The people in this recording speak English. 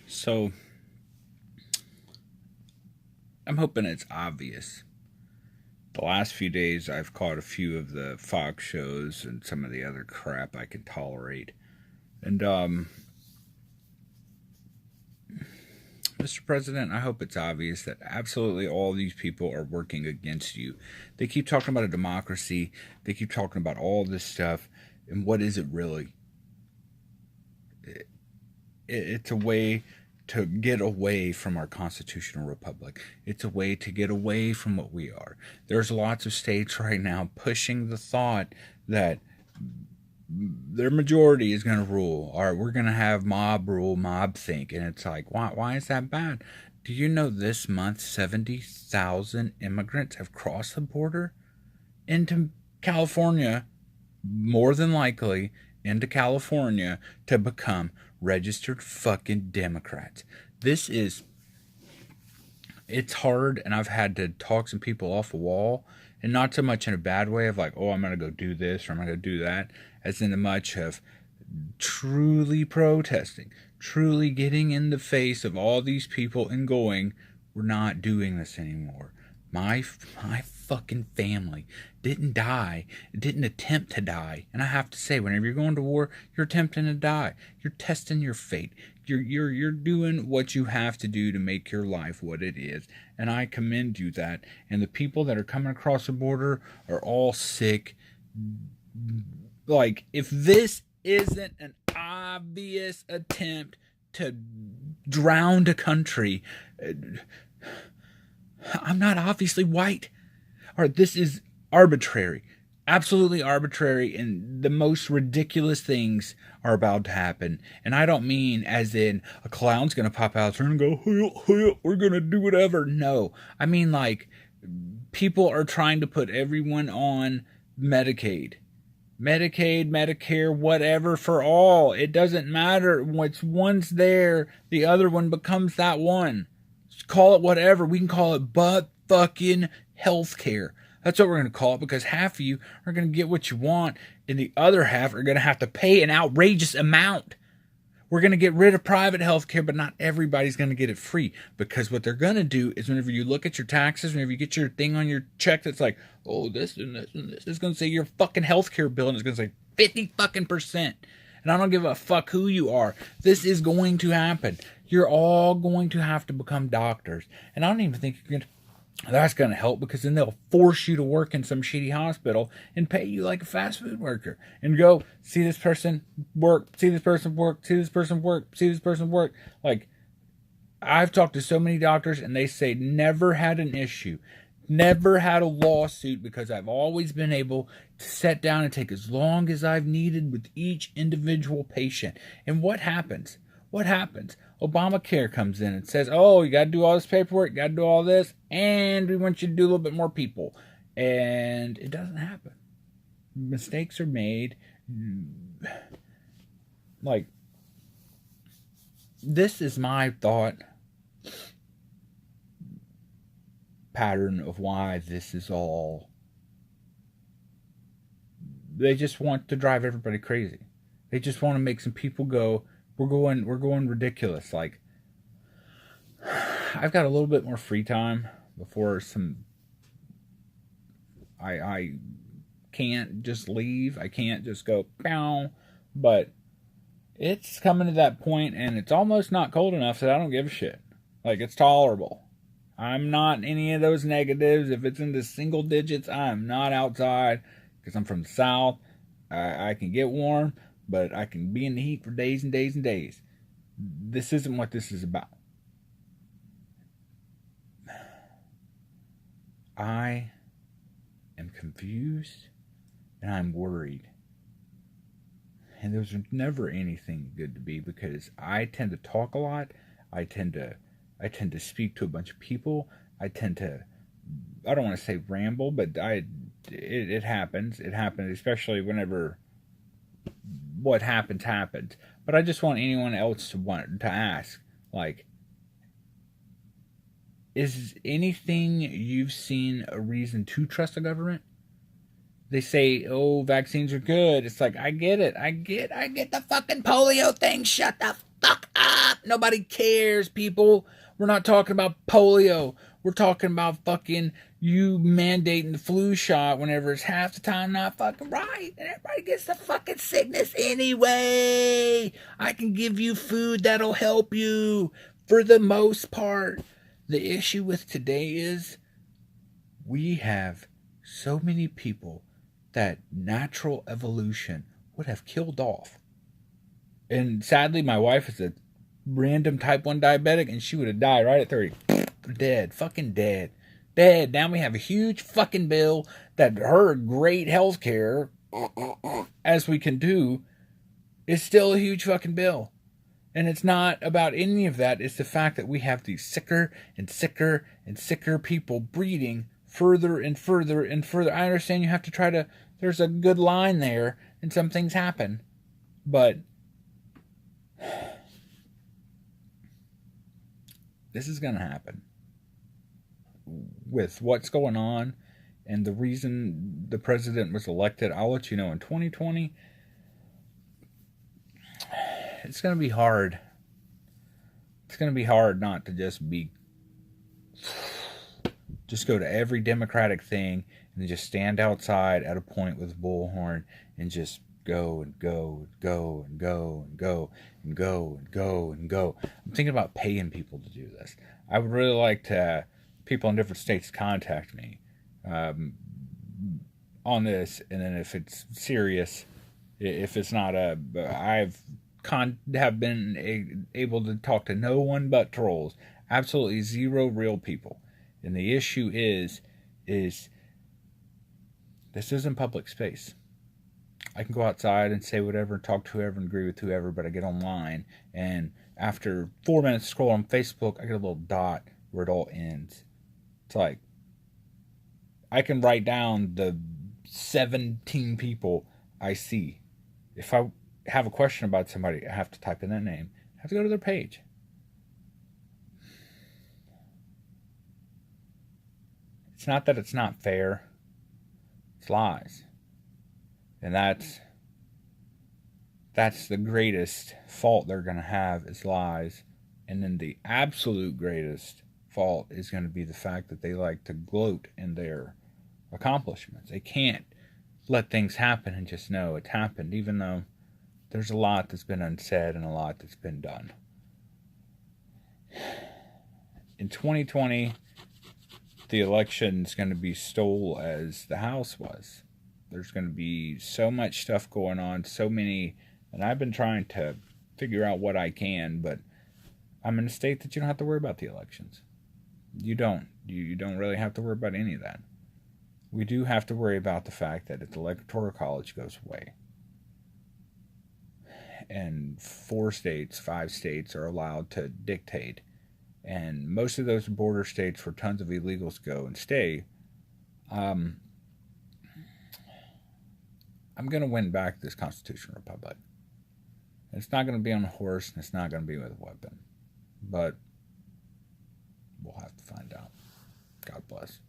So I'm hoping it's obvious. The last few days, I've caught a few of the Fox shows and some of the other crap I can tolerate. And, Mr. President, I hope it's obvious that absolutely all these people are working against you. They keep talking about a democracy, they keep talking about all this stuff, and what is it really? It's a way to get away from our constitutional republic. It's a way to get away from what we are. There's lots of states right now pushing the thought that their majority is going to rule. All right, we're going to have mob rule, mob think. And it's like, why is that bad? Do you know this month 70,000 immigrants have crossed the border into California, more than likely into California, to become registered fucking Democrats? This is, it's hard, and I've had to talk some people off a wall, and not so much in a bad way of like, oh, I'm going to go do this or I'm going to do that, as in the much of truly protesting, truly getting in the face of all these people and going, we're not doing this anymore. My fucking family didn't die, didn't attempt to die. And I have to say, whenever you're going to war, you're attempting to die. You're testing your fate. You're doing what you have to do to make your life what it is. And I commend you that. And the people that are coming across the border are all sick. Like, if this isn't an obvious attempt to drown a country, I'm not obviously white. Or this is arbitrary. Absolutely arbitrary, and the most ridiculous things are about to happen. And I don't mean as in a clown's going to pop out there and go, we're going to do whatever. No. I mean like people are trying to put everyone on Medicaid. Medicaid, Medicare, whatever for all. It doesn't matter. Once one's there, the other one becomes that one. Just call it whatever. We can call it butt fucking healthcare. That's what we're going to call it, because half of you are going to get what you want and the other half are going to have to pay an outrageous amount. We're going to get rid of private health care, but not everybody's going to get it free, because what they're going to do is whenever you look at your taxes, whenever you get your thing on your check that's like, oh, this and this and this, is going to say your fucking health care bill, and it's going to say 50 fucking percent. And I don't give a fuck who you are. This is going to happen. You're all going to have to become doctors. And I don't even think you're going to that's going to help, because then they'll force you to work in some shitty hospital and pay you like a fast food worker and go see this person work, see this person work, see this person work, see this person work. Like, I've talked to so many doctors and they say never had an issue, never had a lawsuit, because I've always been able to sit down and take as long as I've needed with each individual patient. And what happens? What happens? Obamacare comes in and says, oh, you got to do all this paperwork, you got to do all this, and we want you to do a little bit more people. And it doesn't happen. Mistakes are made. Like, this is my thought pattern of why this is all. They just want to drive everybody crazy. They just want to make some people go, we're going ridiculous. Like, I've got a little bit more free time before some. I can't just leave. I can't just go pow. But it's coming to that point, and it's almost not cold enough that I don't give a shit. Like, it's tolerable. I'm not any of those negatives. If it's in the single digits, I'm not outside, because I'm from the South. I can get warm, but I can be in the heat for days and days and days. This isn't what this is about. I am confused and I'm worried. And there's never anything good to be, because I tend to talk a lot. I tend to speak to a bunch of people. I don't want to say ramble, but it happens. It happens, especially whenever what happens. But I just want anyone else to ask, like, is anything you've seen a reason to trust the government? They say, oh, vaccines are good. It's like, I get it. I get the fucking polio thing. Shut the fuck up. Nobody cares, people. We're not talking about polio. We're talking about fucking you mandating the flu shot whenever it's half the time not fucking right. And everybody gets the fucking sickness anyway. I can give you food that'll help you for the most part. The issue with today is we have so many people that natural evolution would have killed off. And sadly, my wife is a random type 1 diabetic, and she would have died right at 30. Dead. Fucking dead. Dead. Now we have a huge fucking bill that her great health care, as we can do, is still a huge fucking bill. And it's not about any of that. It's the fact that we have these sicker and sicker and sicker people breeding further and further and further. I understand you have to try to, there's a good line there, and some things happen. But this is going to happen with what's going on and the reason the president was elected. I'll let you know in 2020, it's going to be hard. It's going to be hard not to just go to every Democratic thing and then just stand outside at a point with a bullhorn and just go and go and go and go and go and go and go and go. I'm thinking about paying people to do this. I would really like to people in different states contact me on this, and then if it's serious, if it's not have been able to talk to no one but trolls, absolutely zero real people. And the issue is this isn't public space. I can go outside and say whatever, talk to whoever, and agree with whoever, but I get online, and after 4 minutes scroll on Facebook, I get a little dot where it all ends. It's like, I can write down the 17 people I see. If I have a question about somebody, I have to type in that name. I have to go to their page. It's not that it's not fair. It's lies. And that's the greatest fault they're going to have is lies. And then the absolute greatest fault is going to be the fact that they like to gloat in their accomplishments. They can't let things happen and just know it's happened, even though there's a lot that's been unsaid and a lot that's been done. In 2020, the election's going to be stole as the House was. There's going to be so much stuff going on, so many, and I've been trying to figure out what I can, but I'm in a state that you don't have to worry about the elections. You don't. You don't really have to worry about any of that. We do have to worry about the fact that if the Electoral College goes away, and 5 states are allowed to dictate, and most of those border states where tons of illegals go and stay, I'm going to win back this constitutional republic. It's not going to be on a horse, and it's not going to be with a weapon. But we'll have to find out. God bless.